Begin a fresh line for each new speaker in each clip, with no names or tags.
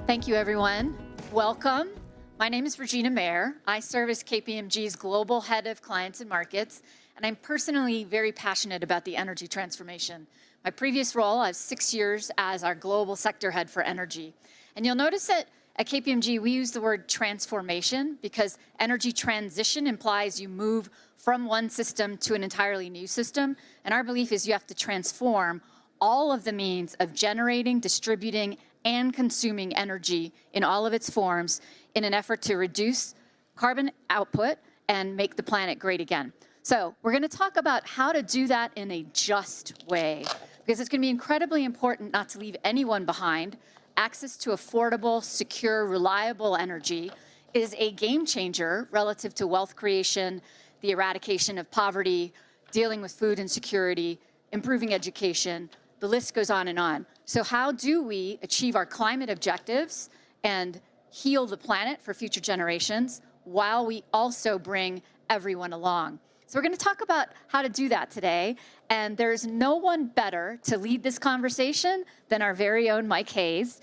Thank you, everyone. Welcome. My name is Regina Mayer. I serve as KPMG's Global Head of Clients and Markets, and I'm personally very passionate about the energy transformation. My previous role, I have 6 years as our Global Sector Head for Energy. And you'll notice that at KPMG, we use the word transformation because energy transition implies you move from one system to an entirely new system. And our belief is you have to transform all of the means of generating, distributing, and consuming energy in all of its forms in an effort to reduce carbon output and make the planet great again. So we're going to talk about how to do that in a just way, because it's going to be incredibly important not to leave anyone behind. Access to affordable, secure, reliable energy is a game changer relative to wealth creation, the eradication of poverty, dealing with food insecurity, improving education. The list goes on and on. So how do we achieve our climate objectives and heal the planet for future generations while we also bring everyone along? So we're going to talk about how to do that today. And there's no one better to lead this conversation than our very own Mike Hayes.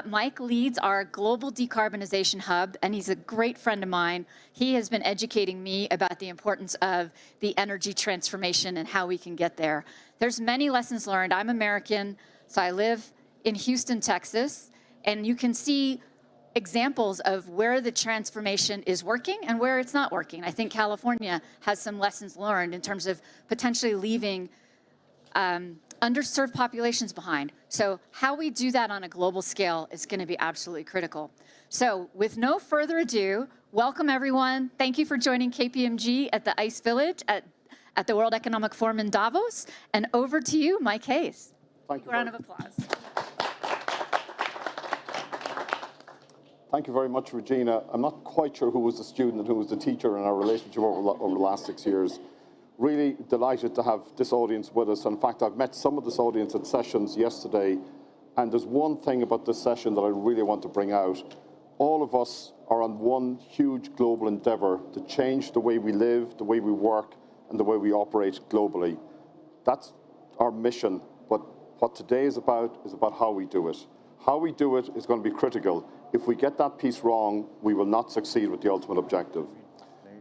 Mike leads our Global Decarbonization Hub, and he's a great friend of mine. He has been educating me about the importance of the energy transformation and how we can get there. There's many lessons learned. I'm American, so I live in Houston, Texas, and you can see examples of where the transformation is working and where it's not working. I think California has some lessons learned in terms of potentially leaving underserved populations behind. So how we do that on a global scale is going to be absolutely critical. So with no further ado, welcome everyone. Thank you for joining KPMG at the ICE Village at the World Economic Forum in Davos. And over to you, Mike Hayes.
Thank you.
Round of applause.
Thank you very much, Regina. I'm not quite sure who was the student and who was the teacher in our relationship over the last 6 years. Really delighted to have this audience with us. In fact, I've met some of this audience at sessions yesterday, and there's one thing about this session that I really want to bring out. All of us are on one huge global endeavor to change the way we live, the way we work, and the way we operate globally. That's our mission, but what today is about how we do it. How we do it is going to be critical. If we get that piece wrong, we will not succeed with the ultimate objective.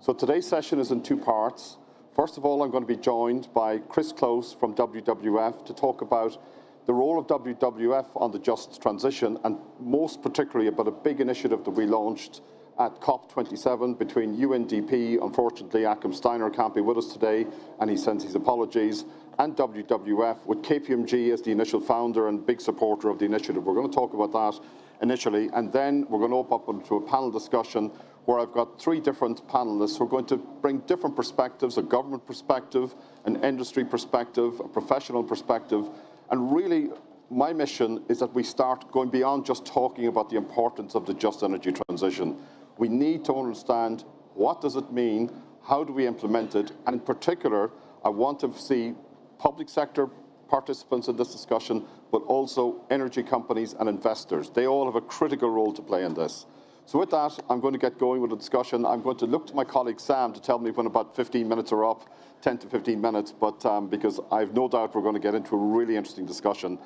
So today's session is in two parts. First of all, I'm going to be joined by Chris Close from WWF to talk about the role of WWF on the just transition, and most particularly about a big initiative that we launched at COP27 between UNDP, unfortunately Achim Steiner can't be with us today, and he sends his apologies, and WWF, with KPMG as the initial founder and big supporter of the initiative. We're going to talk about that initially, and then we're going to open up into a panel discussion where I've got three different panelists who are going to bring different perspectives: a government perspective, an industry perspective, a professional perspective. And really, my mission is that we start going beyond just talking about the importance of the just energy transition. We need to understand, what does it mean? How do we implement it? And in particular, I want to see public sector participants in this discussion, but also energy companies and investors. They all have a critical role to play in this. So with that, I'm going to get going with the discussion. I'm going to look to my colleague Sam to tell me when about 15 minutes are up, 10 to 15 minutes, but because I've no doubt we're going to get into a really interesting discussion.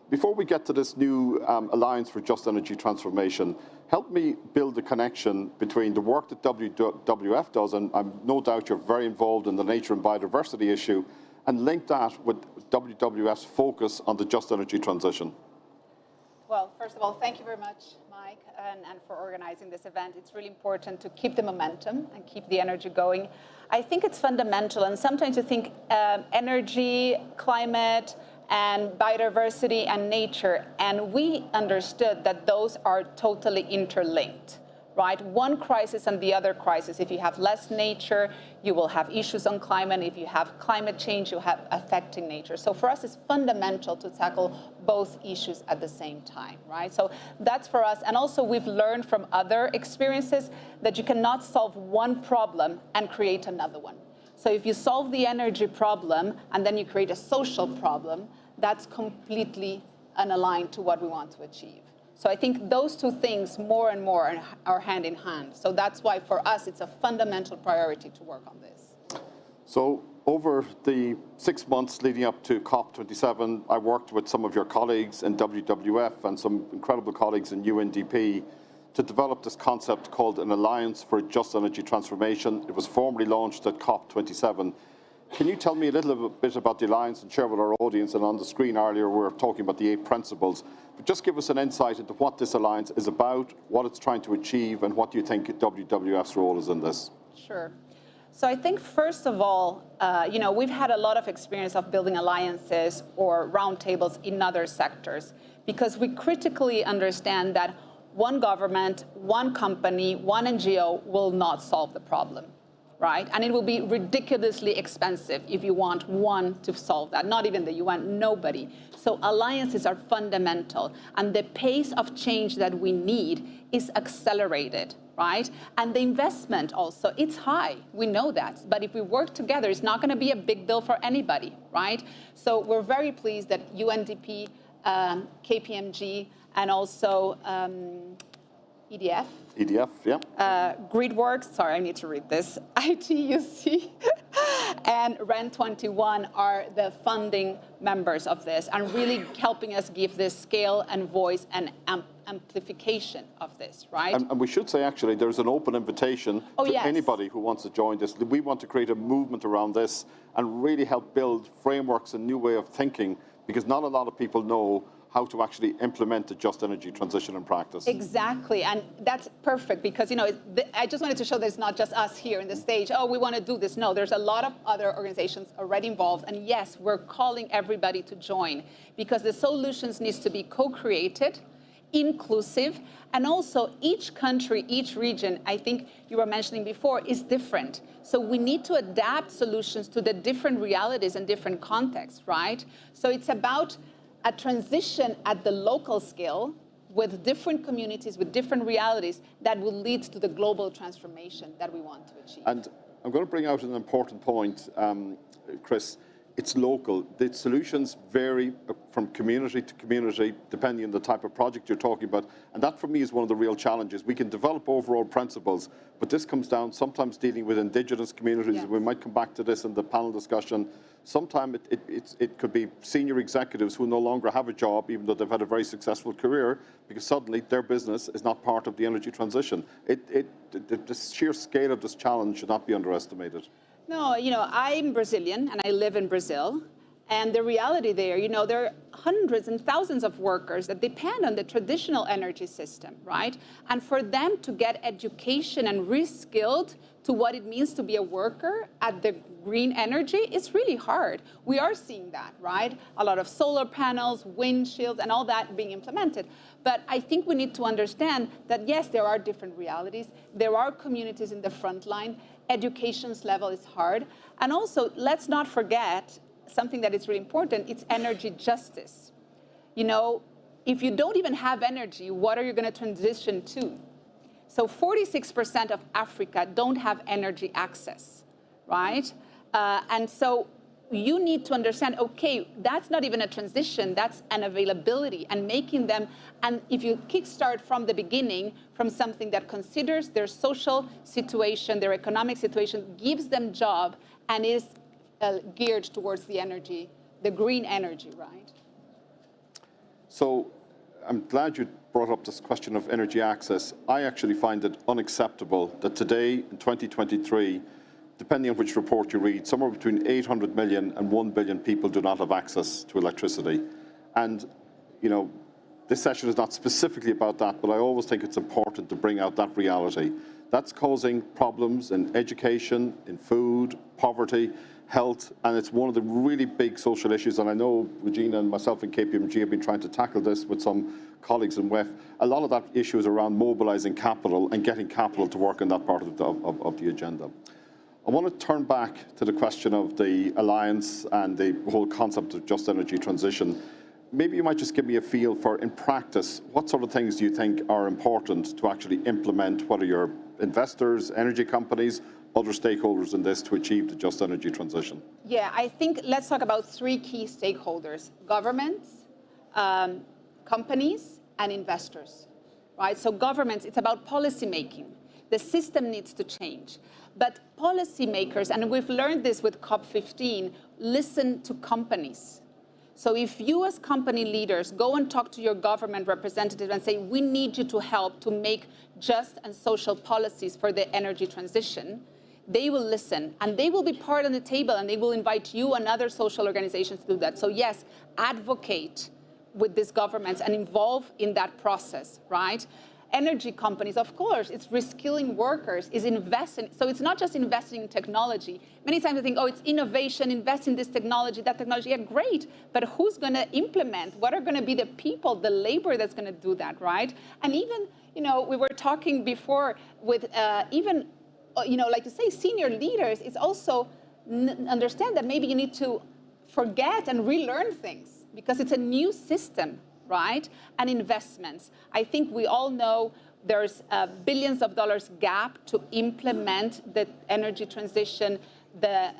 Before we get to this new Alliance for Just Energy Transformation, help me build a connection between the work that WWF does, and I'm no doubt you're very involved in the nature and biodiversity issue, and link that with WWF's focus on the just energy transition.
Well, first of all, thank you very much, Mike, and for organizing this event. It's really important to keep the momentum and keep the energy going. I think it's fundamental, and sometimes you think energy, climate, and biodiversity and nature, and we understood that those are totally interlinked, right? One crisis and the other crisis. If you have less nature, you will have issues on climate. If you have climate change, you have affecting nature. So for us, it's fundamental to tackle both issues at the same time, right? So that's for us. And also, we've learned from other experiences that you cannot solve one problem and create another one. So if you solve the energy problem and then you create a social problem, that's completely unaligned to what we want to achieve. So I think those two things more and more are hand in hand. So that's why for us, it's a fundamental priority to work on this.
So over the 6 months leading up to COP27, I worked with some of your colleagues in WWF and some incredible colleagues in UNDP to develop this concept called an Alliance for Just Energy Transformation. It was formally launched at COP27. Can you tell me a little bit about the Alliance and share with our audience? And on the screen earlier, we were talking about the 8 principles. But just give us an insight into what this Alliance is about, what it's trying to achieve, and what you think WWF's role is in this.
Sure. So I think, first of all, we've had a lot of experience of building alliances or roundtables in other sectors because we critically understand that one government, one company, one NGO will not solve the problem, right? And it will be ridiculously expensive if you want one to solve that, not even the UN, nobody. So alliances are fundamental, and the pace of change that we need is accelerated, right? And the investment also, it's high, we know that. But if we work together, it's not gonna be a big bill for anybody, right? So we're very pleased that UNDP, KPMG, and also EDF.
EDF, yeah.
GridWorks, sorry, I need to read this, ITUC, and REN21 are the funding members of this and really helping us give this scale and voice and amplification of this, right?
And we should say, actually, there's an open invitation to anybody who wants to join this. We want to create a movement around this and really help build frameworks and new way of thinking, because not a lot of people know how to actually implement the just energy transition in practice.
Exactly, and that's perfect because, I just wanted to show that it's not just us here in the stage, we want to do this. No, there's a lot of other organizations already involved, and yes, we're calling everybody to join because the solutions needs to be co-created, inclusive, and also each country, each region, I think you were mentioning before, is different. So we need to adapt solutions to the different realities and different contexts, right? So it's about a transition at the local scale with different communities, with different realities that will lead to the global transformation that we want to achieve.
And I'm going to bring out an important point, Chris. It's local. The solutions vary from community to community, depending on the type of project you're talking about. And that, for me, is one of the real challenges. We can develop overall principles, but this comes down sometimes dealing with indigenous communities.
Yes.
We might come back to this in the panel discussion. Sometimes it could be senior executives who no longer have a job, even though they've had a very successful career, because suddenly their business is not part of the energy transition. The sheer scale of this challenge should not be underestimated.
No, I'm Brazilian and I live in Brazil. And the reality there, there are hundreds and thousands of workers that depend on the traditional energy system, right? And for them to get education and re-skilled to what it means to be a worker at the green energy is really hard. We are seeing that, right? A lot of solar panels, wind shields, and all that being implemented. But I think we need to understand that, yes, there are different realities. There are communities in the front line. Education's level is hard. And also, let's not forget something that is really important, it's energy justice. If you don't even have energy, what are you going to transition to? So 46% of Africa don't have energy access, right? And so you need to understand, okay, that's not even a transition, that's an availability, and making them, and if you kickstart from the beginning, from something that considers their social situation, their economic situation, gives them job, and is geared towards the energy, the green energy, right?
So I'm glad you brought up this question of energy access. I actually find it unacceptable that today, in 2023, depending on which report you read, somewhere between 800 million and 1 billion people do not have access to electricity. And, this session is not specifically about that, but I always think it's important to bring out that reality. That's causing problems in education, in food, poverty, health, and it's one of the really big social issues. And I know Regina and myself in KPMG have been trying to tackle this with some colleagues in WEF. A lot of that issue is around mobilizing capital and getting capital to work on that part of the agenda. I want to turn back to the question of the alliance and the whole concept of just energy transition. Maybe you might just give me a feel for, in practice, what sort of things do you think are important to actually implement, whether you're investors, energy companies, other stakeholders in this, to achieve the just energy transition?
Yeah, I think let's talk about 3 key stakeholders: governments, companies, and investors, right? So governments, it's about policy making. The system needs to change. But policymakers, and we've learned this with COP15, listen to companies. So if you as company leaders go and talk to your government representative and say, we need you to help to make just and social policies for the energy transition, they will listen and they will be part of the table and they will invite you and other social organizations to do that. So yes, advocate with these governments and involve in that process, right? Energy companies, of course, it's reskilling workers, is investing. So it's not just investing in technology. Many times I think, oh, it's innovation, invest in this technology, that technology. Yeah, great. But who's going to implement? What are going to be the people, the labor that's going to do that, right? And even, you know, we were talking before with even, you know, like to say senior leaders, it's also understand that maybe you need to forget and relearn things because it's a new system, right? And investments. I think we all know there's billions of dollars gap to implement the energy transition, the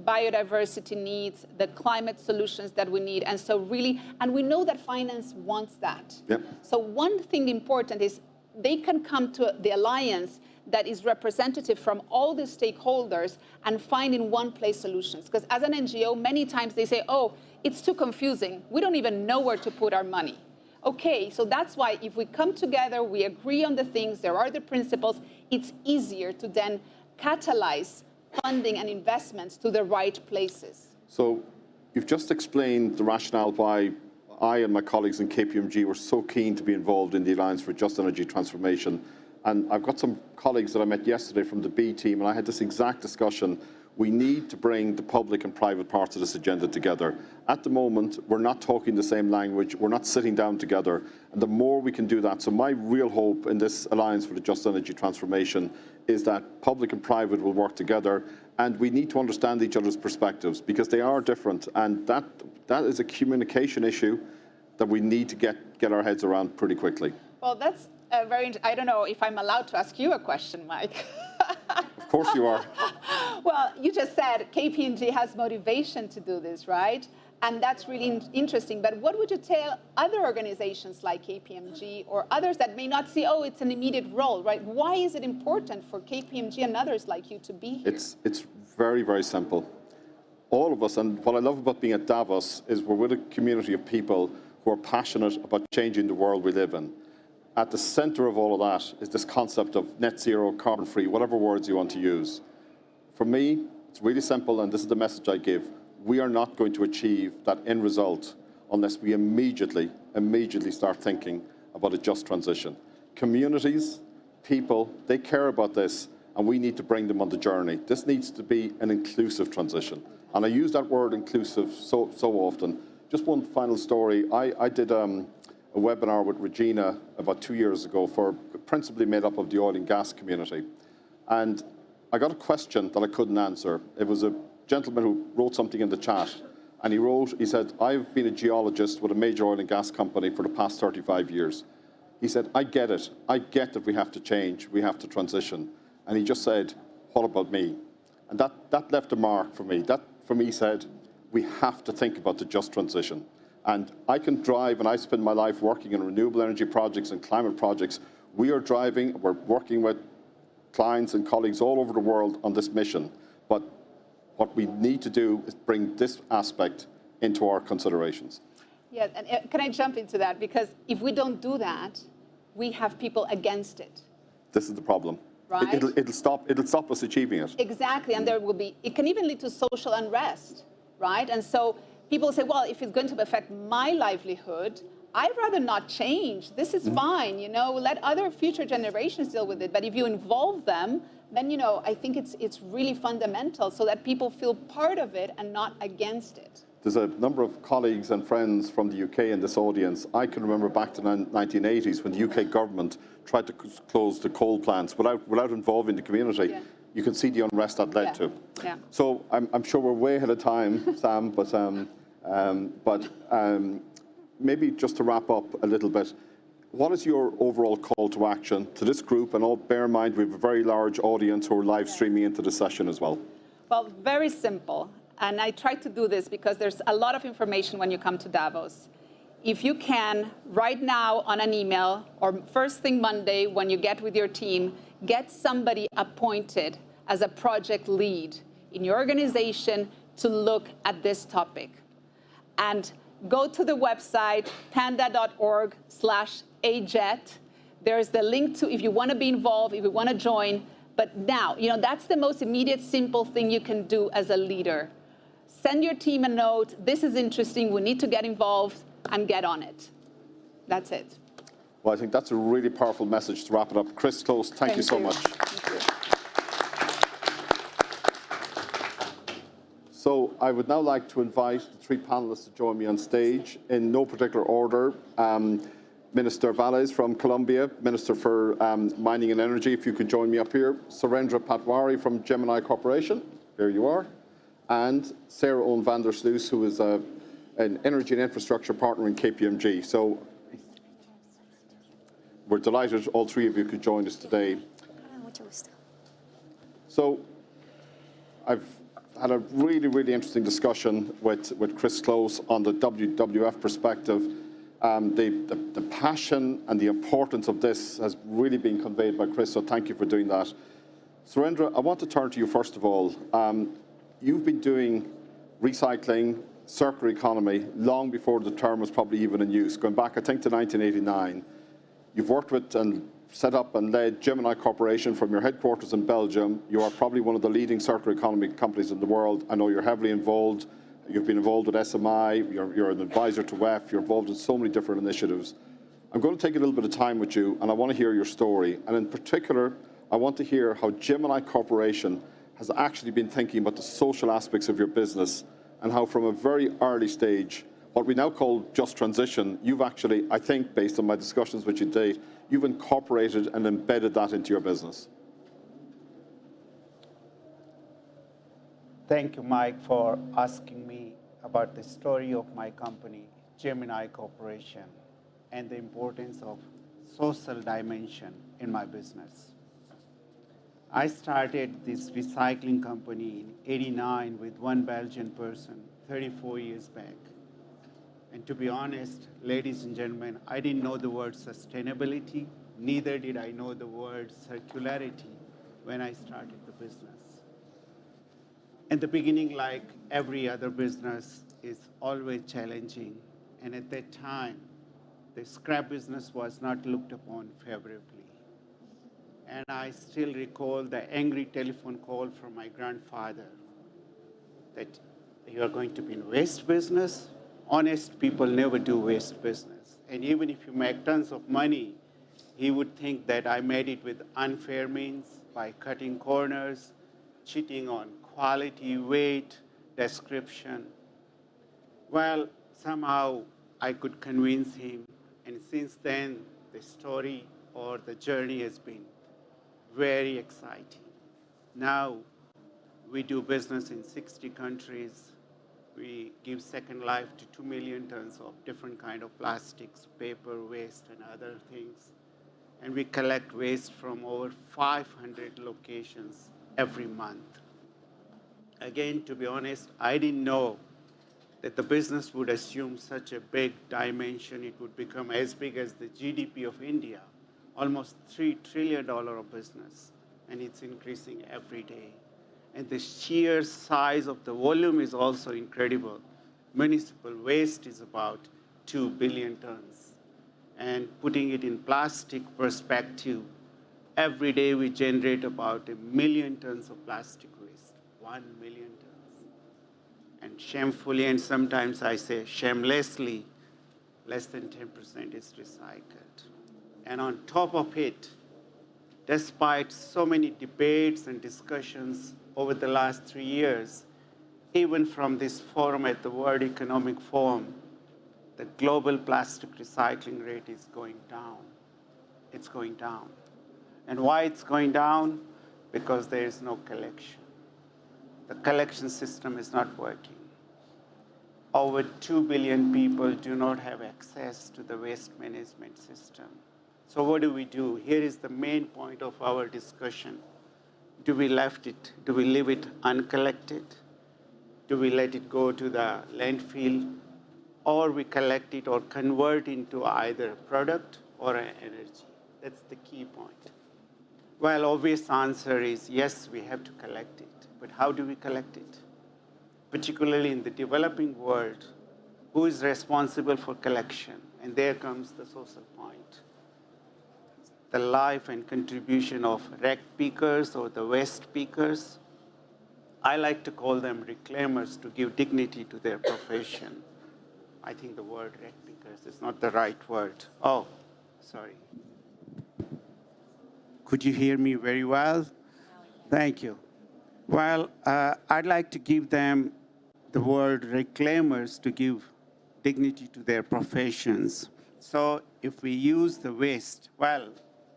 biodiversity needs, the climate solutions that we need. And so really, and we know that finance wants that.
Yep.
So one thing important is they can come to the alliance that is representative from all the stakeholders and find in one place solutions. Because as an NGO, many times they say, oh, it's too confusing. We don't even know where to put our money. Okay, so that's why if we come together, we agree on the things, there are the principles, it's easier to then catalyze funding and investments to the right places.
So you've just explained the rationale why I and my colleagues in KPMG were so keen to be involved in the Alliance for Just Energy Transformation. And I've got some colleagues that I met yesterday from the B team, and I had this exact discussion. We need to bring the public and private parts of this agenda together. At the moment, we're not talking the same language, we're not sitting down together, and the more we can do that. So my real hope in this Alliance for the Just Energy Transformation is that public and private will work together, and we need to understand each other's perspectives because they are different, and that is a communication issue that we need to get our heads around pretty quickly.
Well, that's I don't know if I'm allowed to ask you a question, Mike.
Of course you are.
Well, you just said KPMG has motivation to do this, right? And that's really interesting. But what would you tell other organizations like KPMG or others that may not see, oh, it's an immediate role, right? Why is it important for KPMG and others like you to be here?
It's very, very simple. All of us, and what I love about being at Davos is we're with a community of people who are passionate about changing the world we live in. At the center of all of that is this concept of net zero, carbon free, whatever words you want to use. For me, it's really simple, and this is the message I give. We are not going to achieve that end result unless we immediately start thinking about a just transition. Communities, people, they care about this, and we need to bring them on the journey. This needs to be an inclusive transition. And I use that word inclusive so often. Just one final story. I did a webinar with Regina about 2 years ago for principally made up of the oil and gas community. And I got a question that I couldn't answer. It was a gentleman who wrote something in the chat. And he said, I've been a geologist with a major oil and gas company for the past 35 years. He said, I get it. I get that we have to change, we have to transition. And he just said, what about me? And that left a mark for me. That, for me, said, we have to think about the just transition. And I can drive, and I spend my life working in renewable energy projects and climate projects. We're working with clients and colleagues all over the world on this mission. But what we need to do is bring this aspect into our considerations.
Yeah, and can I jump into that? Because if we don't do that, we have people against it.
This is the problem.
Right?
It'll stop us achieving it.
Exactly, and it can even lead to social unrest, right? And so people say, well, if it's going to affect my livelihood, I'd rather not change. This is fine, let other future generations deal with it. But if you involve them, then, I think it's really fundamental so that people feel part of it and not against it.
There's a number of colleagues and friends from the UK in this audience. I can remember back to the 1980s when the UK government tried to close the coal plants without involving the community. Yeah. You can see the unrest that led to.
Yeah.
So I'm sure we're way ahead of time, Sam, but maybe just to wrap up a little bit, what is your overall call to action to this group? And bear in mind, we have a very large audience who are live streaming into the session as well.
Well, very simple. And I try to do this because there's a lot of information when you come to Davos. if you can, right now on an email or first thing Monday when you get with your team, get somebody appointed as a project lead in your organization to look at this topic. And go to the website, panda.org/AJET. There's the link to if you want to be involved, if you want to join. But now, that's the most immediate, simple thing you can do as a leader. Send your team a note. This is interesting. We need to get involved and get on it. That's it.
Well, I think that's a really powerful message to wrap it up. Chris Close, thank you so much.
Thank you.
So I would now like to invite the three panelists to join me on stage in no particular order. Minister Valles from Colombia, Minister for Mining and Energy, if you could join me up here. Surendra Patwari from Gemini Corporation, there you are. And Sarah Owen van der Sluis, who is an energy and infrastructure partner in KPMG. So we're delighted all three of you could join us today. So I've had a really, really interesting discussion with Chris Close on the WWF perspective. The passion and the importance of this has really been conveyed by Chris, so thank you for doing that. Surendra, I want to turn to you first of all. You've been doing recycling, circular economy, long before the term was probably even in use. Going back, I think, to 1989. You've worked with and set up and led Gemini Corporation from your headquarters in Belgium. You are probably one of the leading circular economy companies in the world. I know you're heavily involved. You've been involved with SMI. You're an advisor to WEF. You're involved in so many different initiatives. I'm going to take a little bit of time with you, and I want to hear your story. And in particular, I want to hear how Gemini Corporation has actually been thinking about the social aspects of your business and how from a very early stage, what we now call just transition, you've actually, I think, based on my discussions with you today, you've incorporated and embedded that into your business.
Thank you, Mike, for asking me about the story of my company, Gemini Corporation, and the importance of social dimension in my business. I started this recycling company in '89 with one Belgian person 34 years back. And to be honest, ladies and gentlemen, I didn't know the word sustainability, neither did I know the word circularity when I started the business. In the beginning, like every other business, is always challenging. And at that time, the scrap business was not looked upon favorably. And I still recall the angry telephone call from my grandfather that you are going to be in waste business. Honest people never do waste business. And even if you make tons of money, he would think that I made it with unfair means by cutting corners, cheating on quality, weight, description. Well, somehow I could convince him. And since then, the story or the journey has been very exciting. Now, we do business in 60 countries. We give second life to 2 million tons of different kind of plastics, paper, waste, and other things. And we collect waste from over 500 locations every month. Again, to be honest, I didn't know that the business would assume such a big dimension. It would become as big as the GDP of India, almost $3 trillion of business, and it's increasing every day. And the sheer size of the volume is also incredible. Municipal waste is about 2 billion tons. And putting it in plastic perspective, every day we generate about 1 million tons of plastic waste, 1 million tons. And shamefully, and sometimes I say shamelessly, less than 10% is recycled. And on top of it, despite so many debates and discussions over the last 3 years, even from this forum at the World Economic Forum, the global plastic recycling rate is going down. It's going down. And why it's going down? Because there is no collection. The collection system is not working. Over 2 billion people do not have access to the waste management system. So what do? Here is the main point of our discussion. Do we leave it uncollected? Do we let it go to the landfill? or we collect it or convert into either a product or an energy. That's the key point. Well, obvious answer is yes, we have to collect it. But how do we collect it? Particularly in the developing world, who is responsible for collection? And there comes the social point. The life and contribution of rag pickers or the waste pickers. I like to call them reclaimers to give dignity to their profession. I think the word rag pickers is not the right word. Oh, sorry. Could you hear me very well? Thank you. Well, I'd like to give them the word reclaimers to give dignity to their professions. So if we use the waste, well,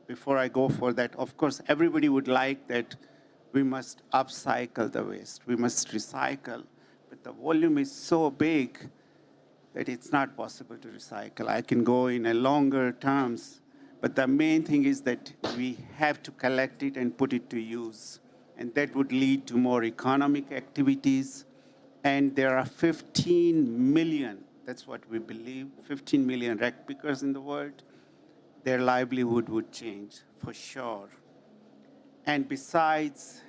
before I go for that, of course, everybody would like that we must upcycle the waste. We must recycle. But the volume is so big that it's not possible to recycle. I can go in a longer terms, but the main thing is that we have to collect it and put it to use. And that would lead to more economic activities. And there are 15 million, that's what we believe, 15 million rag pickers in the world. Their livelihood would change, for sure. And besides,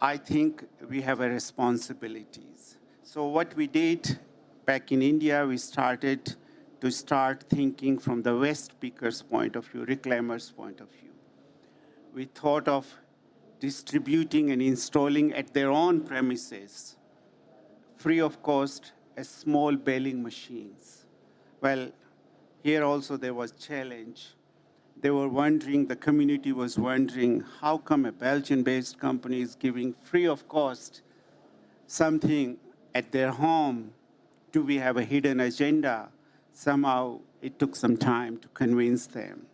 I think we have a responsibilities. So what we did back in India, we started thinking from the waste pickers' point of view, reclaimers' point of view. We thought of distributing and installing at their own premises, free of cost, a small baling machines. Well, here also there was challenge. They were wondering, the community was wondering, how come a Belgian-based company is giving free of cost something at their home? Do we have a hidden agenda? Somehow it took some time to convince them.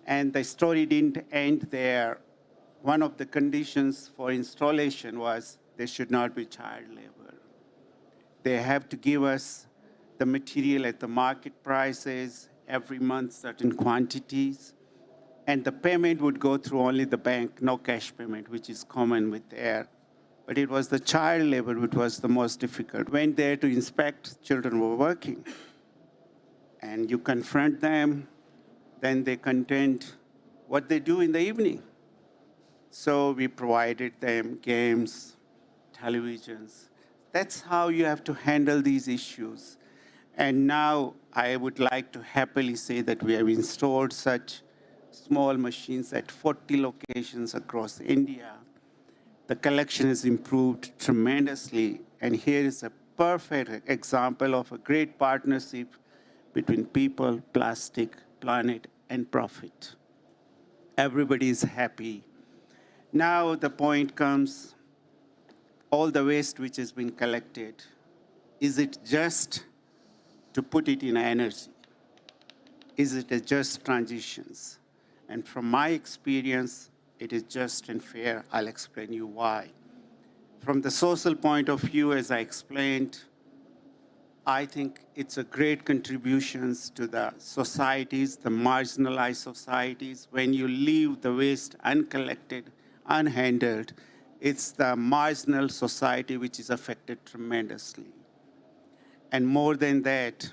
And the story didn't end there. One of the conditions for installation was there should not be child labor. They have to give us the material at the market prices, every month certain quantities, and the payment would go through only the bank, no cash payment, which is common with air. But it was the child labor which was the most difficult. Went there to inspect, children were working. And you confront them, then they contend what they do in the evening. So we provided them games, televisions. That's how you have to handle these issues. And now I would like to happily say that we have installed such small machines at 40 locations across India. The collection has improved tremendously. And here is a perfect example of a great partnership between people, plastic, planet, and profit. Everybody is happy. Now the point comes, all the waste which has been collected, is it just to put it in energy? Is it a just transitions? And from my experience, it is just and fair. I'll explain you why. From the social point of view, as I explained, I think it's a great contributions to the societies, the marginalized societies. When you leave the waste uncollected, unhandled, it's the marginal society which is affected tremendously. And more than that,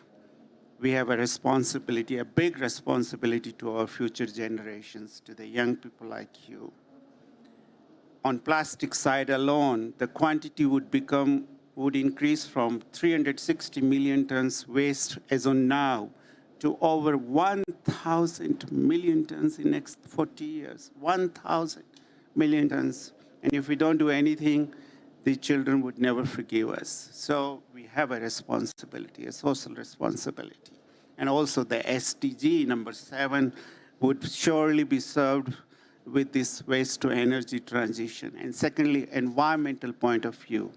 we have a responsibility, a big responsibility to our future generations, to the young people like you. On plastic side alone, the quantity would increase from 360 million tons waste as on now to over 1,000 million tons in next 40 years, 1,000 million tons. And if we don't do anything, the children would never forgive us. So we have a responsibility, a social responsibility. And also the SDG number 7 would surely be served with this waste to energy transition. And secondly, environmental point of view.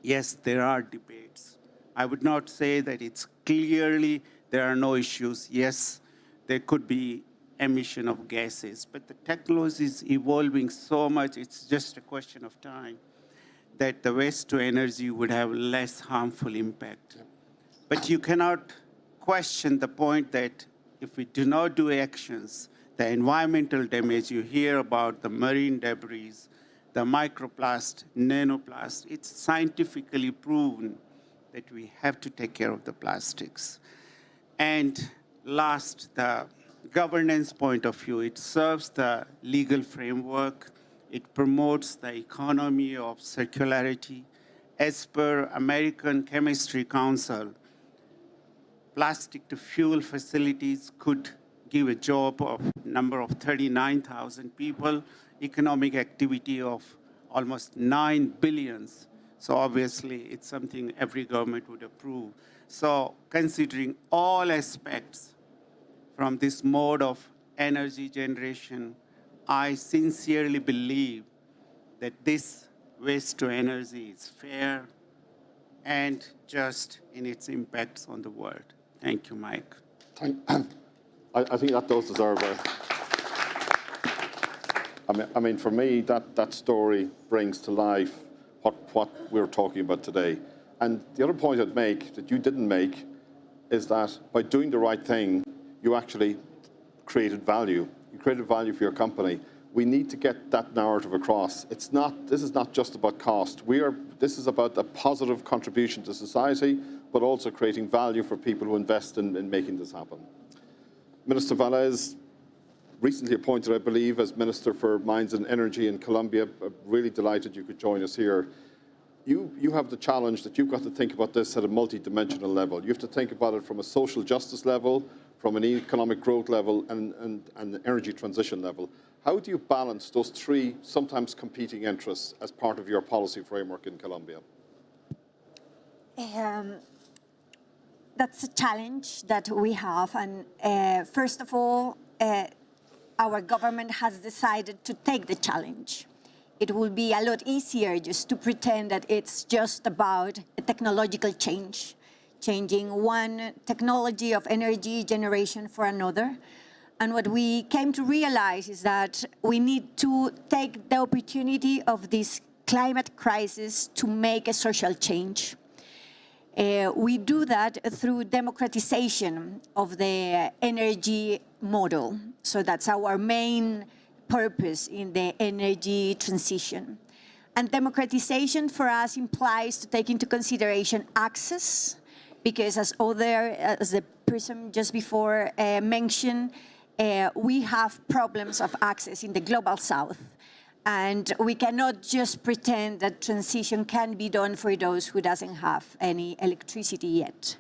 Yes, there are debates. I would not say that it's clearly there are no issues. Yes, there could be emission of gases, but the technology is evolving so much, it's just a question of time that the waste to energy would have less harmful impact. But you cannot question the point that if we do not do actions, the environmental damage, you hear about the marine debris, the microplast, nanoplast, it's scientifically proven that we have to take care of the plastics. And last, the governance point of view, it serves the legal framework. It promotes the economy of circularity. As per American Chemistry Council, plastic to fuel facilities could give a job of number of 39,000 people, economic activity of almost 9 billions. So obviously, it's something every government would approve. So considering all aspects from this mode of energy generation, I sincerely believe that this waste to energy is fair and just in its impacts on the world. Thank you, Mike.
I think that does deserve a... I mean, for me, that story brings to life what we're talking about today. And the other point I'd make that you didn't make is that by doing the right thing, you actually created value. You created value for your company. We need to get that narrative across. This is not just about cost. This is about a positive contribution to society, but also creating value for people who invest in making this happen. Minister Velez, recently appointed, I believe, as Minister for Mines and Energy in Colombia. I'm really delighted you could join us here. You have the challenge that you've got to think about this at a multi-dimensional level. You have to think about it from a social justice level, from an economic growth level, and an energy transition level. How do you balance those three sometimes competing interests as part of your policy framework in Colombia?
That's a challenge that we have. And first of all, our government has decided to take the challenge. It will be a lot easier just to pretend that it's just about a technological change, changing one technology of energy generation for another. And what we came to realize is that we need to take the opportunity of this climate crisis to make a social change. We do that through democratization of the energy model. So that's our main purpose in the energy transition. And democratization for us implies to take into consideration access, because as the person just before mentioned, we have problems of access in the global south. And we cannot just pretend that transition can be done for those who doesn't have any electricity yet,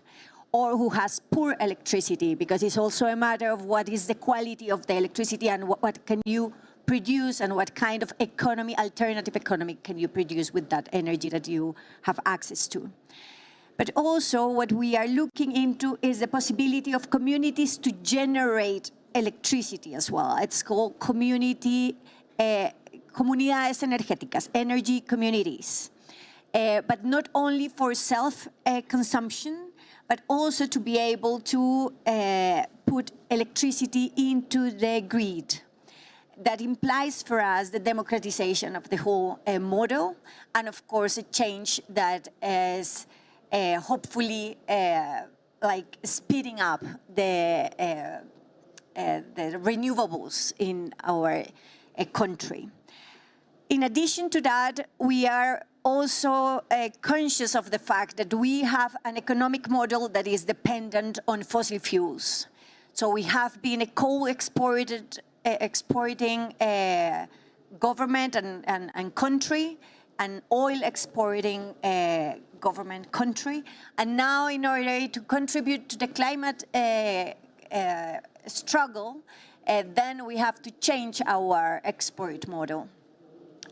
or who has poor electricity, because it's also a matter of what is the quality of the electricity and what can you produce and what kind of economy, alternative economy, can you produce with that energy that you have access to. But also what we are looking into is the possibility of communities to generate electricity as well. It's called comunidades energéticas, energy communities. But not only for self-consumption, but also to be able to put electricity into the grid. That implies for us the democratization of the whole model, and of course a change that is hopefully like speeding up the renewables in our country. In addition to that, we are also conscious of the fact that we have an economic model that is dependent on fossil fuels. So we have been a exporting government and country, an oil exporting government country. And now in order to contribute to the climate struggle, then we have to change our export model.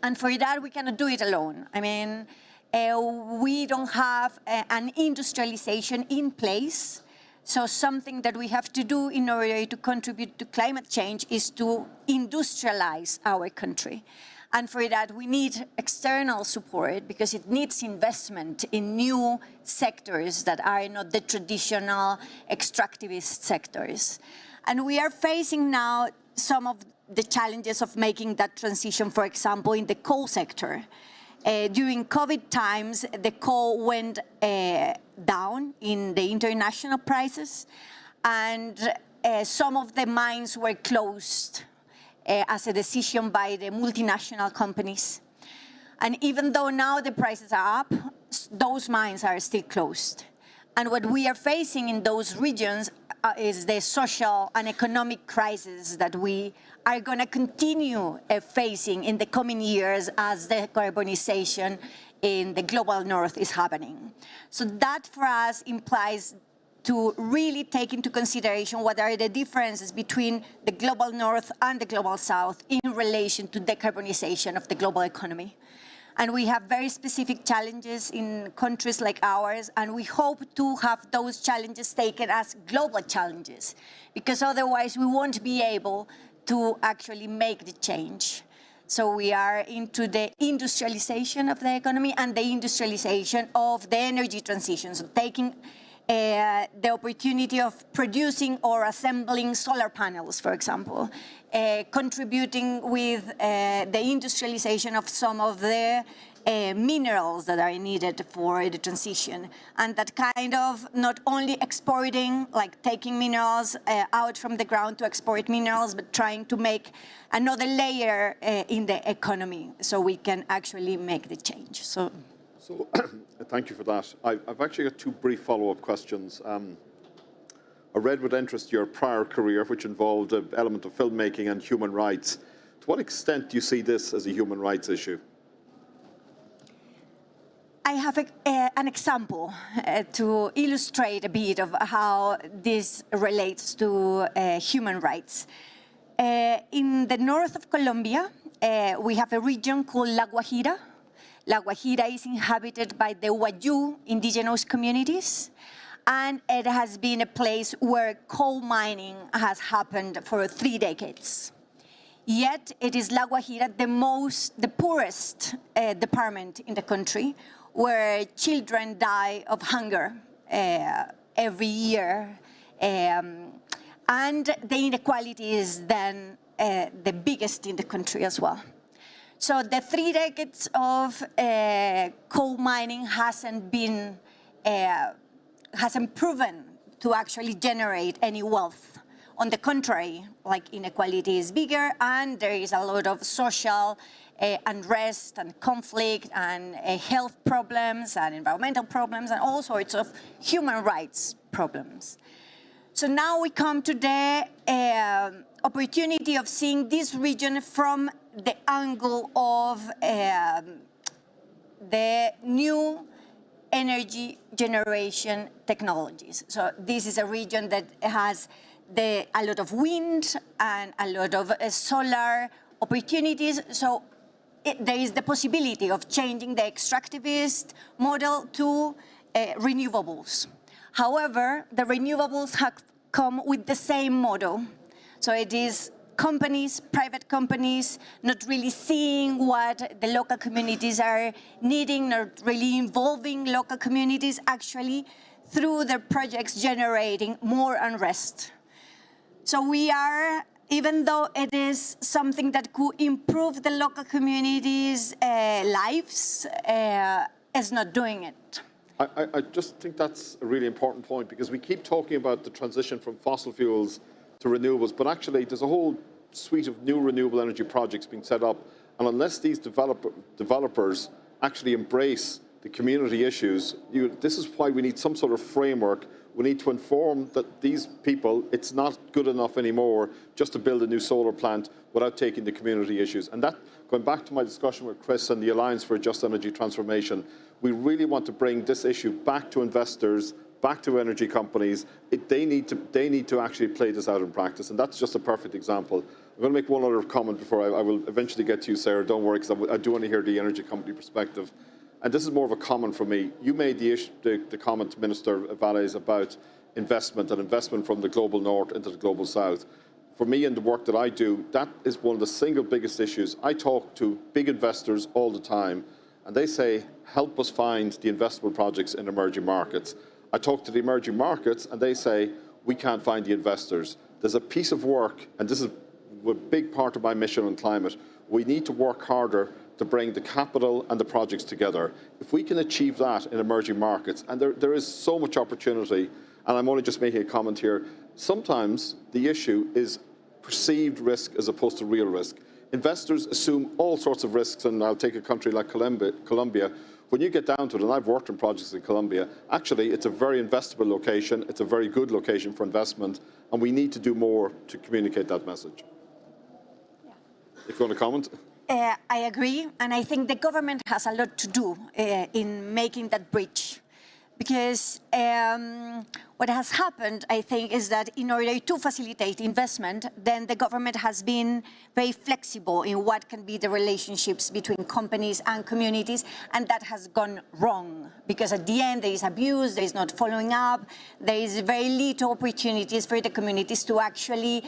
And for that, we cannot do it alone. I mean, we don't have an industrialization in place. So something that we have to do in order to contribute to climate change is to industrialize our country. And for that, we need external support because it needs investment in new sectors that are not the traditional extractivist sectors. And we are facing now some of the challenges of making that transition, for example, in the coal sector. During COVID times, the coal went down in the international prices, and some of the mines were closed as a decision by the multinational companies. And even though now the prices are up, those mines are still closed. And what we are facing in those regions is the social and economic crisis that we are going to continue facing in the coming years as the decarbonization in the global north is happening. So that for us implies to really take into consideration what are the differences between the global north and the global south in relation to decarbonization of the global economy. And we have very specific challenges in countries like ours, and we hope to have those challenges taken as global challenges, because otherwise we won't be able to actually make the change. So we are into the industrialization of the economy and the industrialization of the energy transition, so taking the opportunity of producing or assembling solar panels, for example, contributing with the industrialization of some of the minerals that are needed for the transition. And that kind of not only exporting, like taking minerals out from the ground to export minerals, but trying to make another layer in the economy so we can actually make the change. So
thank you for that. I've actually got two brief follow-up questions. I read with interest your prior career, which involved an element of filmmaking and human rights. To what extent do you see this as a human rights issue?
I have an example to illustrate a bit of how this relates to human rights. In the north of Colombia, we have a region called La Guajira. La Guajira is inhabited by the Wayuu indigenous communities, and it has been a place where coal mining has happened for 3 decades. Yet it is La Guajira the poorest department in the country, where children die of hunger every year, and the inequality is then the biggest in the country as well. So the 3 decades of coal mining hasn't proven to actually generate any wealth. On the contrary, like inequality is bigger, and there is a lot of social unrest and conflict and health problems and environmental problems and all sorts of human rights problems. So now we come to the opportunity of seeing this region from the angle of the new energy generation technologies. So this is a region that has a lot of wind and a lot of solar opportunities. So there is the possibility of changing the extractivist model to renewables. However, the renewables have come with the same model. So it is companies, private companies, not really seeing what the local communities are needing, not really involving local communities, actually through their projects generating more unrest. So we are, even though it is something that could improve the local communities' lives, is not doing it.
I just think that's a really important point, because we keep talking about the transition from fossil fuels to renewables, but actually there's a whole suite of new renewable energy projects being set up, and unless these developers actually embrace the community issues, this is why we need some sort of framework. We need to inform that these people, it's not good enough anymore just to build a new solar plant without taking the community issues. And that, going back to my discussion with Chris and the Alliance for a Just Energy Transformation, we really want to bring this issue back to investors, back to energy companies. They need to actually play this out in practice, and that's just a perfect example. I'm going to make one other comment before I will eventually get to you, Sarah. Don't worry, because I do want to hear the energy company perspective. And this is more of a comment for me. You made the comment, Minister Valles, about investment and investment from the global north into the global south. For me and the work that I do, that is one of the single biggest issues. I talk to big investors all the time, and they say, help us find the investable projects in emerging markets. I talk to the emerging markets, and they say, we can't find the investors. There's a piece of work, and this is a big part of my mission on climate. We need to work harder to bring the capital and the projects together. If we can achieve that in emerging markets, and there is so much opportunity, and I'm only just making a comment here, sometimes the issue is perceived risk as opposed to real risk. Investors assume all sorts of risks, and I'll take a country like Colombia. When you get down to it, and I've worked on projects in Colombia, actually it's a very investable location, it's a very good location for investment, and we need to do more to communicate that message.
Yeah.
If you want to comment?
I agree, and I think the government has a lot to do in making that bridge. Because what has happened, I think, is that in order to facilitate investment, then the government has been very flexible in what can be the relationships between companies and communities, and that has gone wrong. Because at the end, there is abuse, there is not following up, there is very little opportunities for the communities to actually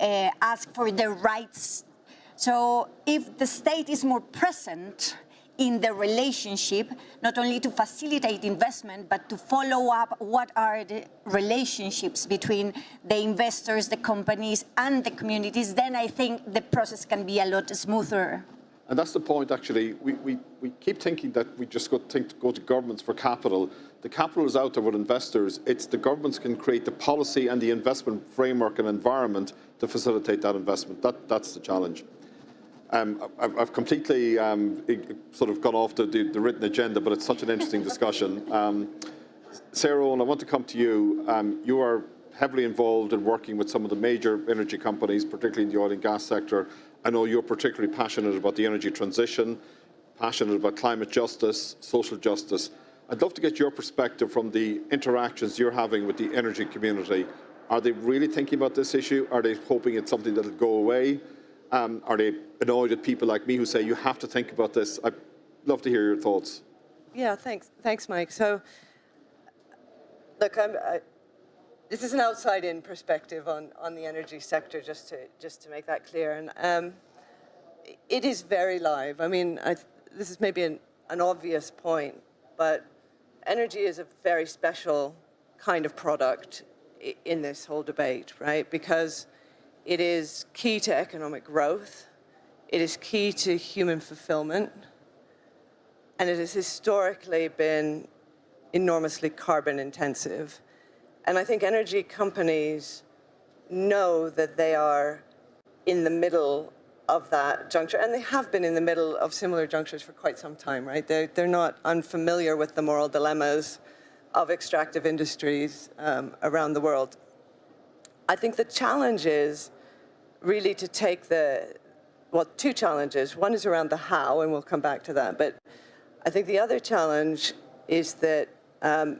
ask for their rights. So if the state is more present in the relationship, not only to facilitate investment, but to follow up what are the relationships between the investors, the companies, and the communities, then I think the process can be a lot smoother.
And that's the point, actually. We keep thinking that we just go to governments for capital. The capital is out there with investors. It's the governments can create the policy and the investment framework and environment to facilitate that investment. That's the challenge. I've completely sort of gone off the written agenda, but it's such an interesting discussion. Sarah Owen, I want to come to you. You are heavily involved in working with some of the major energy companies, particularly in the oil and gas sector. I know you're particularly passionate about the energy transition, passionate about climate justice, social justice. I'd love to get your perspective from the interactions you're having with the energy community. Are they really thinking about this issue? Are they hoping it's something that'll go away? Are they annoyed at people like me who say, you have to think about this? I'd love to hear your thoughts.
Yeah, thanks, Mike. So, look, this is an outside-in perspective on the energy sector, just to make that clear. And it is very live. I mean, this is maybe an obvious point, but energy is a very special kind of product in this whole debate, right? Because it is key to economic growth, it is key to human fulfillment, and it has historically been enormously carbon intensive. And I think energy companies know that they are in the middle of that juncture, and they have been in the middle of similar junctures for quite some time, right? They're not unfamiliar with the moral dilemmas of extractive industries around the world. I think the challenge is really to take two challenges. One is around the how, and we'll come back to that. But I think the other challenge is that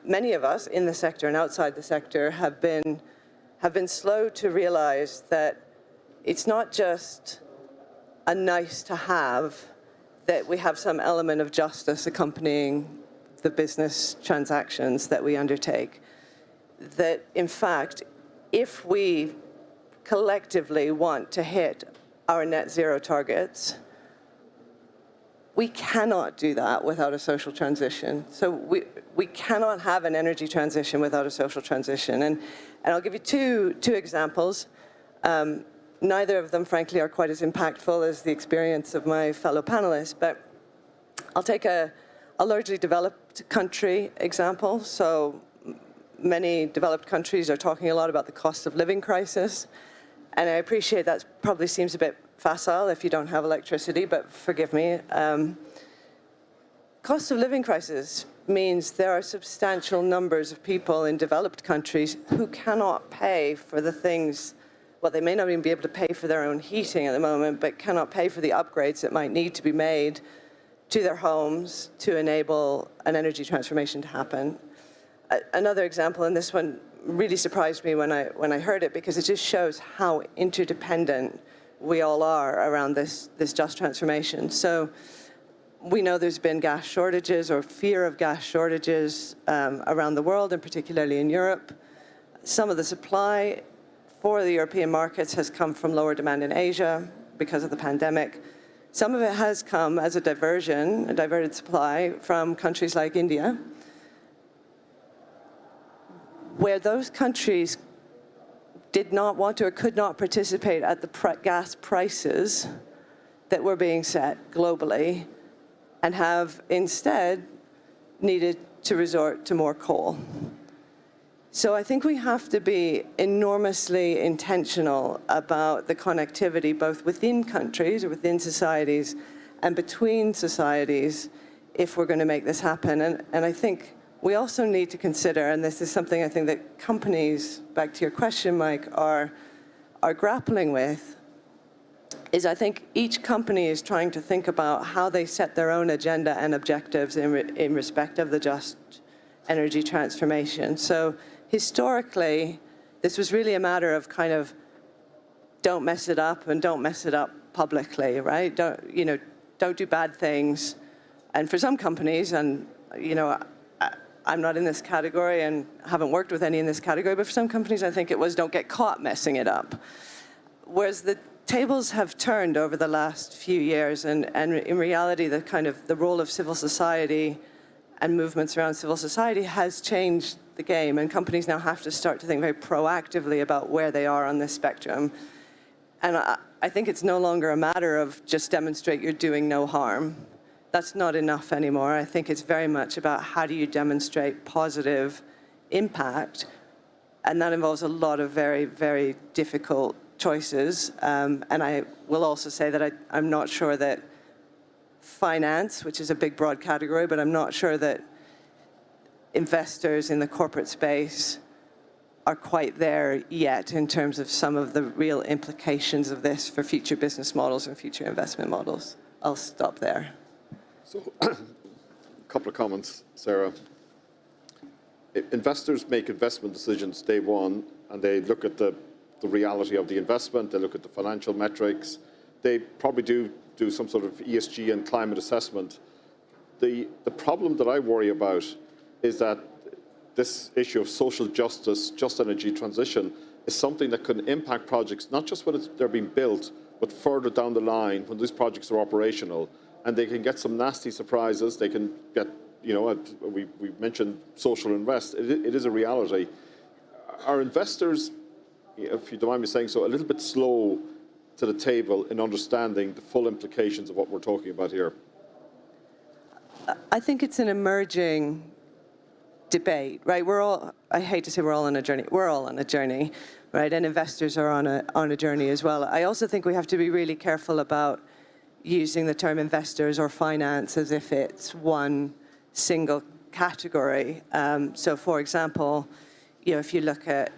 many of us in the sector and outside the sector have been slow to realize that it's not just a nice to have, that we have some element of justice accompanying the business transactions that we undertake. That, in fact, if we collectively want to hit our net zero targets, we cannot do that without a social transition. So we cannot have an energy transition without a social transition. And I'll give you two examples. Neither of them, frankly, are quite as impactful as the experience of my fellow panelists, but I'll take a largely developed country example. So many developed countries are talking a lot about the cost of living crisis. And I appreciate that probably seems a bit facile if you don't have electricity, but forgive me. Cost of living crisis means there are substantial numbers of people in developed countries who cannot pay for the things, well, they may not even be able to pay for their own heating at the moment, but cannot pay for the upgrades that might need to be made to their homes to enable an energy transformation to happen. Another example, and this one really surprised me when I heard it, because it just shows how interdependent we all are around this just transformation. So we know there's been gas shortages or fear of gas shortages around the world, and particularly in Europe. Some of the supply for the European markets has come from lower demand in Asia because of the pandemic. Some of it has come as a diverted supply from countries like India, where those countries did not want to or could not participate at the gas prices that were being set globally, and have instead needed to resort to more coal. So I think we have to be enormously intentional about the connectivity, both within countries or within societies and between societies, if we're going to make this happen. And I think we also need to consider, and this is something I think that companies, back to your question, Mike, are grappling with, is I think each company is trying to think about how they set their own agenda and objectives in respect of the just energy transformation. So historically, this was really a matter of kind of don't mess it up and don't mess it up publicly, right? Don't do bad things. And for some companies, and I'm not in this category and haven't worked with any in this category, but for some companies, I think it was don't get caught messing it up. Whereas the tables have turned over the last few years, and in reality, the role of civil society and movements around civil society has changed the game, and companies now have to start to think very proactively about where they are on this spectrum. And I think it's no longer a matter of just demonstrate you're doing no harm. That's not enough anymore. I think it's very much about how do you demonstrate positive impact, and that involves a lot of very, very difficult choices. And I will also say that I'm not sure that finance, which is a big, broad category, but I'm not sure that investors in the corporate space are quite there yet in terms of some of the real implications of this for future business models and future investment models. I'll stop there.
So, a couple of comments, Sarah. Investors make investment decisions day one, and they look at the reality of the investment, they look at the financial metrics, they probably do some sort of ESG and climate assessment. The problem that I worry about is that this issue of social justice, just energy transition, is something that can impact projects, not just when they're being built, but further down the line when these projects are operational. And they can get some nasty surprises. They can get, we mentioned social unrest. It is a reality. Are investors, if you don't mind me saying so, a little bit slow to the table in understanding the full implications of what we're talking about here?
I think it's an emerging debate, right? I hate to say we're all on a journey. We're all on a journey, right? And investors are on a journey as well. I also think we have to be really careful about using the term investors or finance as if it's one single category. So for example, if you look at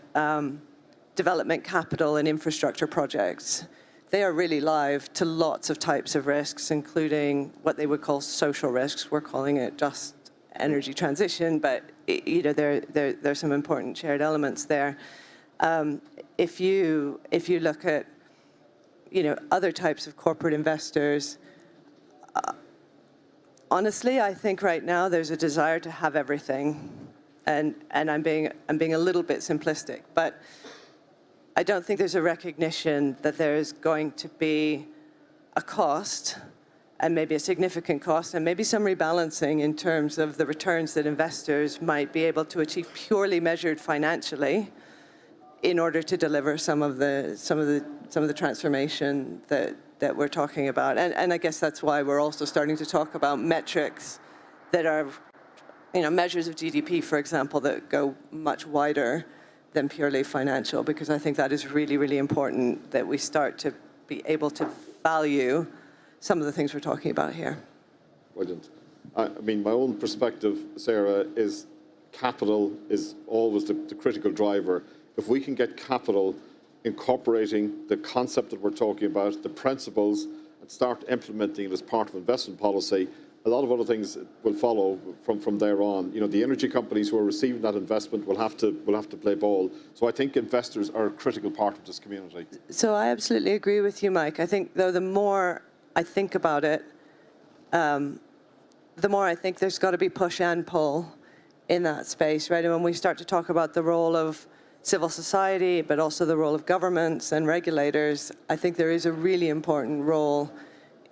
development capital and infrastructure projects, they are really live to lots of types of risks, including what they would call social risks. We're calling it just energy transition, but there's some important shared elements there. If you look at other types of corporate investors, honestly, I think right now there's a desire to have everything, and I'm being a little bit simplistic, but I don't think there's a recognition that there's going to be a cost, and maybe a significant cost, and maybe some rebalancing in terms of the returns that investors might be able to achieve purely measured financially in order to deliver some of the transformation that we're talking about. And I guess that's why we're also starting to talk about metrics that are, measures of GDP, for example, that go much wider than purely financial, because I think that is really, really important that we start to be able to value some of the things we're talking about here.
Brilliant. I mean, my own perspective, Sarah, is capital is always the critical driver. If we can get capital incorporating the concept that we're talking about, the principles, and start implementing it as part of investment policy, a lot of other things will follow from there on. The energy companies who are receiving that investment will have to play ball. So I think investors are a critical part of this community.
So I absolutely agree with you, Mike. I think, though, the more I think about it, the more I think there's got to be push and pull in that space, right? And when we start to talk about the role of civil society, but also the role of governments and regulators, I think there is a really important role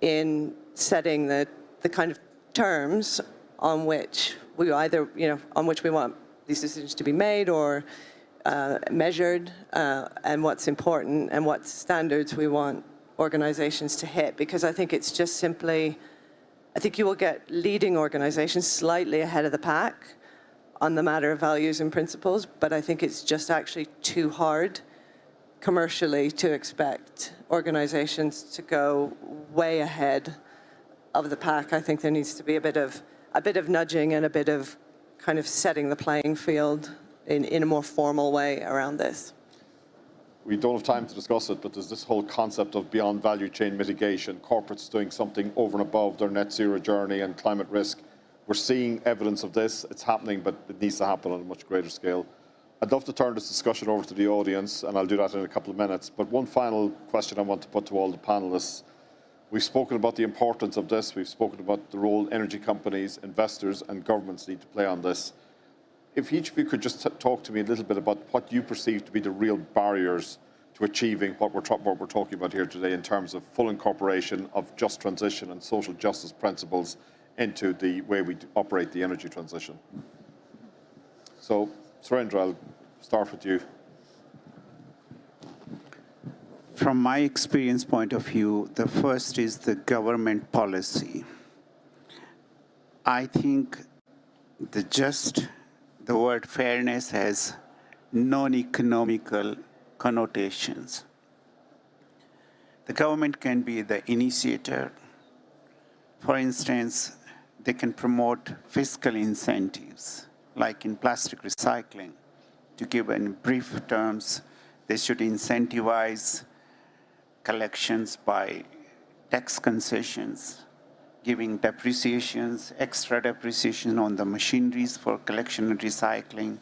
in setting the kind of terms on which we either, on which we want these decisions to be made or measured, and what's important and what standards we want organizations to hit. Because I think it's just simply, I think you will get leading organizations slightly ahead of the pack on the matter of values and principles, but I think it's just actually too hard commercially to expect organizations to go way ahead of the pack. I think there needs to be a bit of nudging and a bit of kind of setting the playing field in a more formal way around this.
We don't have time to discuss it, but there's this whole concept of beyond value chain mitigation, corporates doing something over and above their net zero journey and climate risk. We're seeing evidence of this. It's happening, but it needs to happen on a much greater scale. I'd love to turn this discussion over to the audience, and I'll do that in a couple of minutes. But one final question I want to put to all the panelists. We've spoken about the importance of this. We've spoken about the role energy companies, investors, and governments need to play on this. If each of you could just talk to me a little bit about what you perceive to be the real barriers to achieving what we're talking about here today in terms of full incorporation of just transition and social justice principles into the way we operate the energy transition. So, Surendra, I'll start with you.
From my experience point of view, the first is the government policy. I think the word fairness has non-economical connotations. The government can be the initiator. For instance, they can promote fiscal incentives, like in plastic recycling. To give in brief terms, they should incentivize collections by tax concessions, giving depreciations, extra depreciation on the machineries for collection and recycling,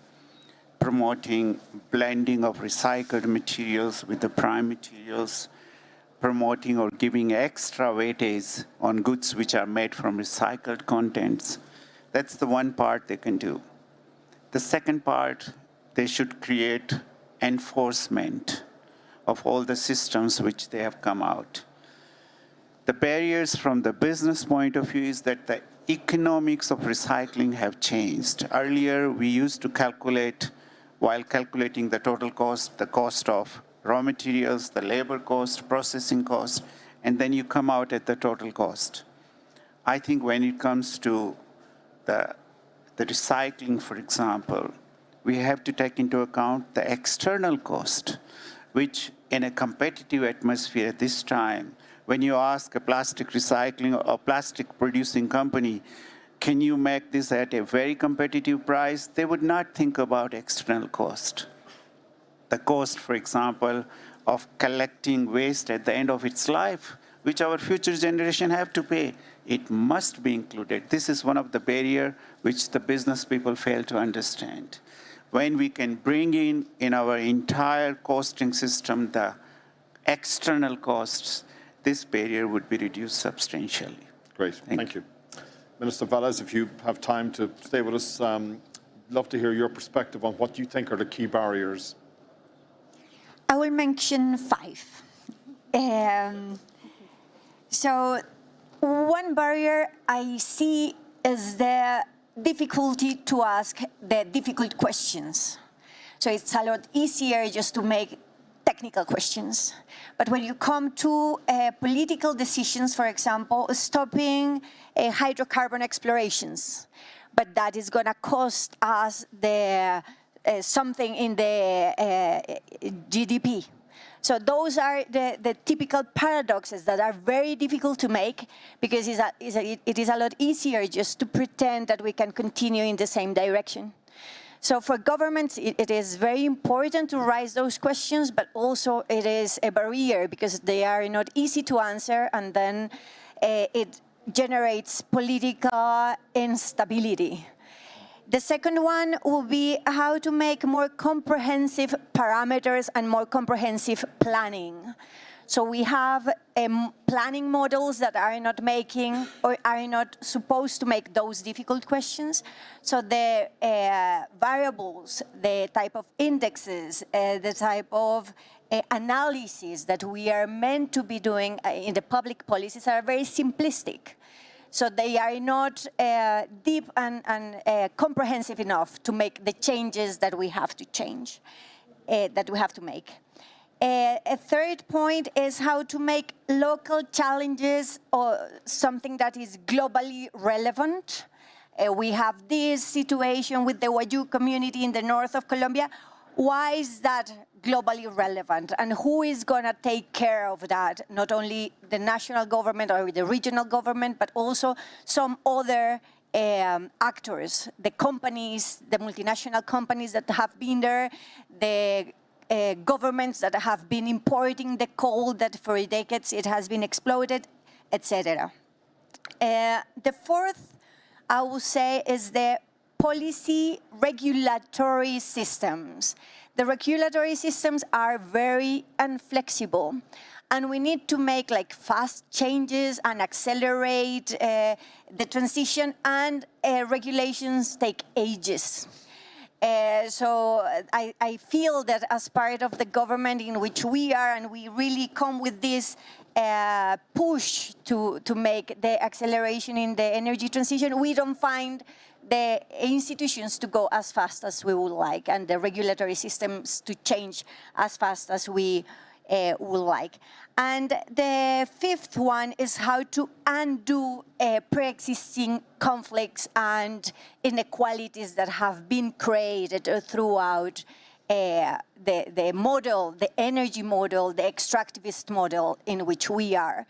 promoting blending of recycled materials with the prime materials, promoting or giving extra weightage on goods which are made from recycled contents. That's the one part they can do. The second part, they should create enforcement of all the systems which they have come out. The barriers from the business point of view is that the economics of recycling have changed. Earlier, we used to calculate, while calculating the total cost, the cost of raw materials, the labor cost, processing cost, and then you come out at the total cost. I think when it comes to the recycling, for example, we have to take into account the external cost, which in a competitive atmosphere at this time, when you ask a plastic recycling or plastic producing company, can you make this at a very competitive price? They would not think about external cost. The cost, for example, of collecting waste at the end of its life, which our future generation have to pay. It must be included. This is one of the barriers which the business people fail to understand. When we can bring in our entire costing system the external costs, this barrier would be reduced substantially.
Great, thank you. Minister Velez, if you have time to stay with us, love to hear your perspective on what you think are the key barriers.
I will mention 5. So one barrier I see is the difficulty to ask the difficult questions. So it's a lot easier just to make technical questions. But when you come to political decisions, for example, stopping hydrocarbon explorations, but that is going to cost us something in the GDP. So those are the typical paradoxes that are very difficult to make because it is a lot easier just to pretend that we can continue in the same direction. So for governments, it is very important to raise those questions, but also it is a barrier because they are not easy to answer, and then it generates political instability. The second one will be how to make more comprehensive parameters and more comprehensive planning. So we have planning models that are not making or are not supposed to make those difficult questions. So the variables, the type of indexes, the type of analysis that we are meant to be doing in the public policies are very simplistic. So they are not deep and comprehensive enough to make the changes that we have to change, that we have to make. A third point is how to make local challenges or something that is globally relevant We have this situation with the Wayuu community in the north of Colombia. Why is that globally relevant? And who is going to take care of that? Not only the national government or the regional government, but also some other actors, the companies, the multinational companies that have been there, the governments that have been importing the coal that for decades it has been exploited, etc. The fourth, I would say, is the policy regulatory systems. The regulatory systems are very inflexible, and we need to make like fast changes and accelerate the transition, and regulations take ages. So I feel that as part of the government in which we are, and we really come with this push to make the acceleration in the energy transition, we don't find the institutions to go as fast as we would like, and the regulatory systems to change as fast as we would like. And the fifth one is how to undo pre-existing conflicts and inequalities that have been created throughout the model, the energy model, the extractivist model in which we are.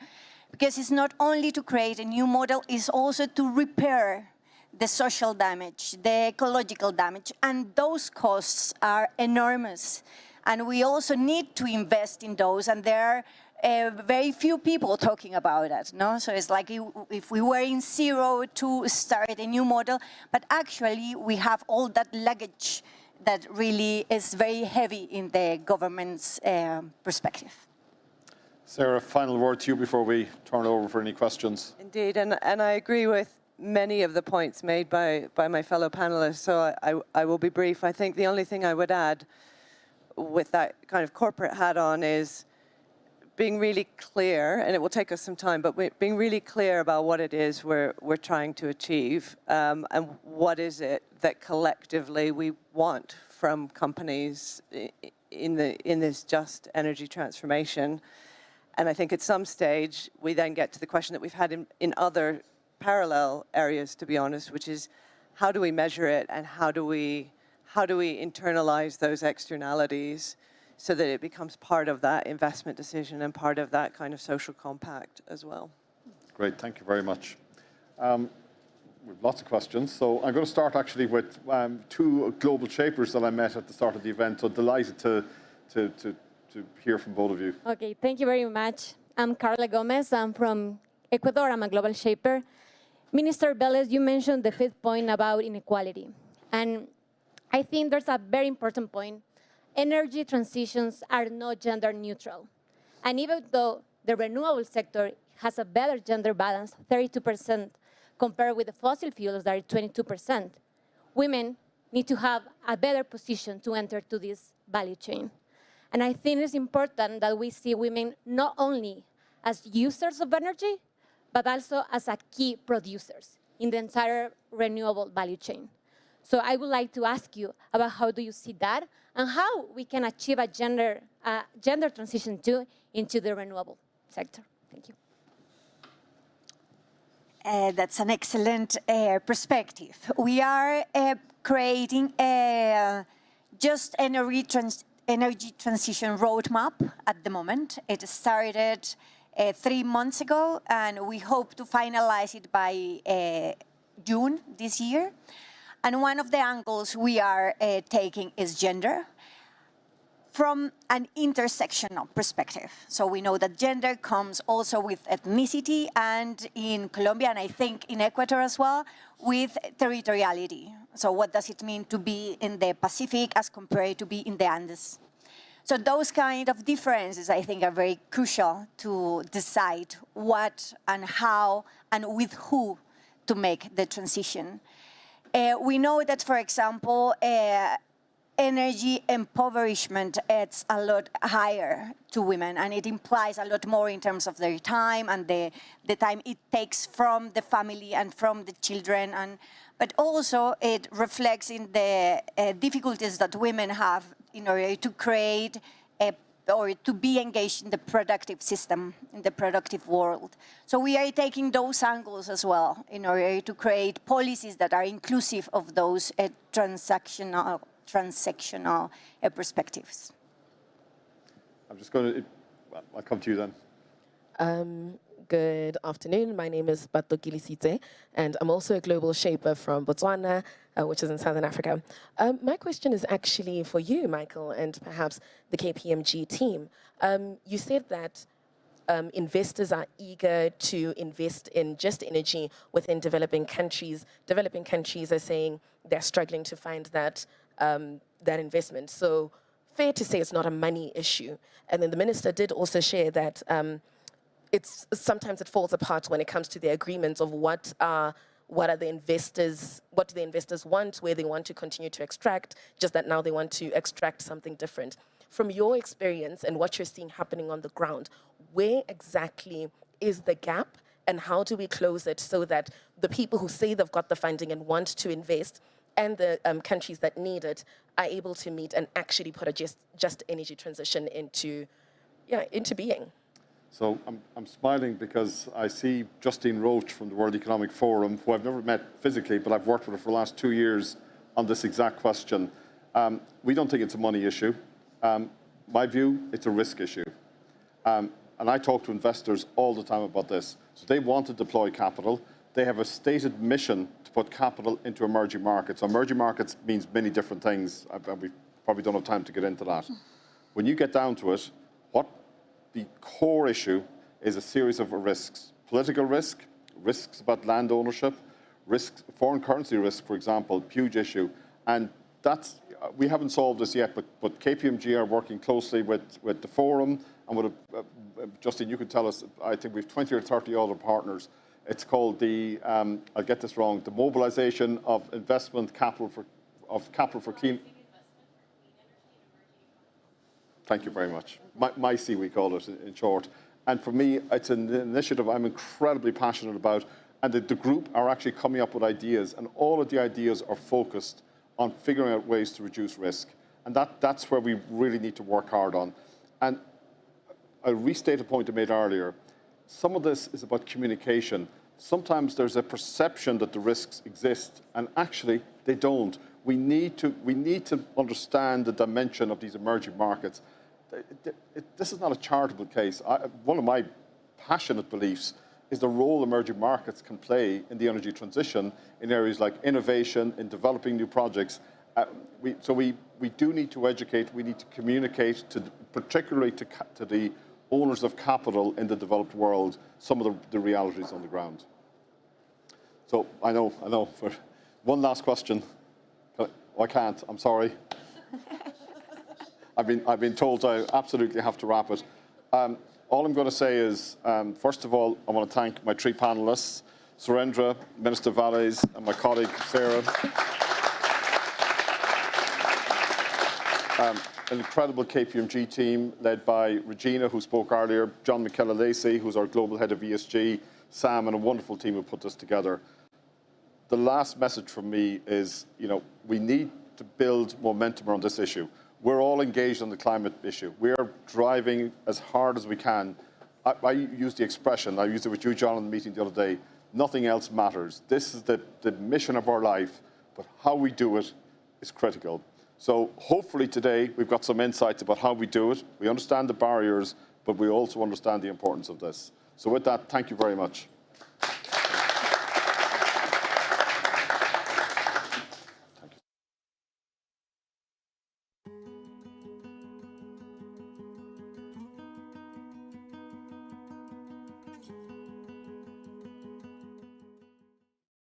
Because it's not only to create a new model, it's also to repair the social damage, the ecological damage, and those costs are enormous. And we also need to invest in those, and there are very few people talking about that, no? So it's like if we were in zero to start a new model, but actually we have all that luggage that really is very heavy in the government's perspective.
Sarah, final word to you before we turn it over for any questions.
Indeed, and I agree with many of the points made by my fellow panelists, so I will be brief. I think the only thing I would add with that kind of corporate hat on is being really clear, and it will take us some time, but being really clear about what it is we're trying to achieve, and what is it that collectively we want from companies in this just energy transformation. And I think at some stage we then get to the question that we've had in other parallel areas, to be honest, which is how do we measure it, and how do we internalize those externalities so that it becomes part of that investment decision and part of that kind of social compact as well.
Great, thank you very much. We have lots of questions, so I'm going to start actually with two global shapers that I met at the start of the event, so delighted to hear from both of you.
Okay, thank you very much. I'm Carla Gomez. I'm from Ecuador. I'm a global shaper. Minister Vélez, you mentioned the fifth point about inequality. And I think there's a very important point. Energy transitions are not gender neutral. And even though the renewable sector has a better gender balance, 32%, compared with the fossil fuels that are 22%, women need to have a better position to enter to this value chain. And I think it's important that we see women not only as users of energy, but also as a key producers in the entire renewable value chain. So I would like to ask you about how do you see that, and how we can achieve a gender transition too into the renewable sector. Thank you.
That's an excellent perspective. We are creating a just energy transition roadmap at the moment. It started 3 months ago, and we hope to finalize it by June this year. And one of the angles we are taking is gender from an intersectional perspective. So we know that gender comes also with ethnicity, and in Colombia, and I think in Ecuador as well, with territoriality. So what does it mean to be in the Pacific as compared to be in the Andes? So those kind of differences, I think, are very crucial to decide what and how and with who to make the transition. We know that, for example, energy impoverishment is a lot higher to women, and it implies a lot more in terms of their time and the time it takes from the family and from the children, but also it reflects in the difficulties that women have in order to create or to be engaged in the productive system, in the productive world. So we are taking those angles as well in order to create policies that are inclusive of those transactional perspectives.
I'm just going to, I'll come to you then.
Good afternoon. My name is Bato Gilisite, and I'm also a global shaper from Botswana, which is in Southern Africa. My question is actually for you, Michael, and perhaps the KPMG team. You said that investors are eager to invest in just energy within developing countries. Developing countries are saying they're struggling to find that investment. So fair to say it's not a money issue. And then the minister did also share that sometimes it falls apart when it comes to the agreements of what do the investors want, where they want to continue to extract, just that now they want to extract something different. From your experience and what you're seeing happening on the ground, where exactly is the gap, and how do we close it so that the people who say they've got the funding and want to invest and the countries that need it are able to meet and actually put a just energy transition into being?
So I'm smiling because I see Justine Roche from the World Economic Forum, who I've never met physically, but I've worked with her for the last 2 years on this exact question. We don't think it's a money issue. My view, it's a risk issue. And I talk to investors all the time about this. So they want to deploy capital. They have a stated mission to put capital into emerging markets. So emerging markets means many different things. We probably don't have time to get into that. When you get down to it, what the core issue is a series of risks. Political risk, risks about land ownership, risks, foreign currency risk, for example, huge issue. And we haven't solved this yet, but KPMG are working closely with the forum and with, Justine, you can tell us, I think we have 20 or 30 other partners. It's called the, I'll get this wrong, the mobilization of investment capital for clean. Thank you very much. MICE, we call it in short. And for me, it's an initiative I'm incredibly passionate about. And the group are actually coming up with ideas. And all of the ideas are focused on figuring out ways to reduce risk. And that's where we really need to work hard on. And I'll restate a point I made earlier. Some of this is about communication. Sometimes there's a perception that the risks exist, and actually they don't. We need to understand the dimension of these emerging markets. This is not a charitable case. One of my passionate beliefs is the role emerging markets can play in the energy transition in areas like innovation, in developing new projects. So we do need to educate, we need to communicate, particularly to the owners of capital in the developed world, some of the realities on the ground. So I know, for one last question. I can't, I'm sorry. I've been told I absolutely have to wrap it. All I'm going to say is, first of all, I want to thank my 3 panelists, Surendra, Minister Valles, and my colleague, Sarah. An incredible KPMG team led by Regina, who spoke earlier, John McKellar-Lacey, who's our Global Head of ESG, Sam, and a wonderful team who put this together. The last message from me is, we need to build momentum around this issue. We're all engaged on the climate issue. We are driving as hard as we can. I use the expression, I used it with you, John, in the meeting the other day, nothing else matters. This is the mission of our life, but how we do it is critical. So hopefully today we've got some insights about how we do it. We understand the barriers, but we also understand the importance of this. So with that, thank you very much.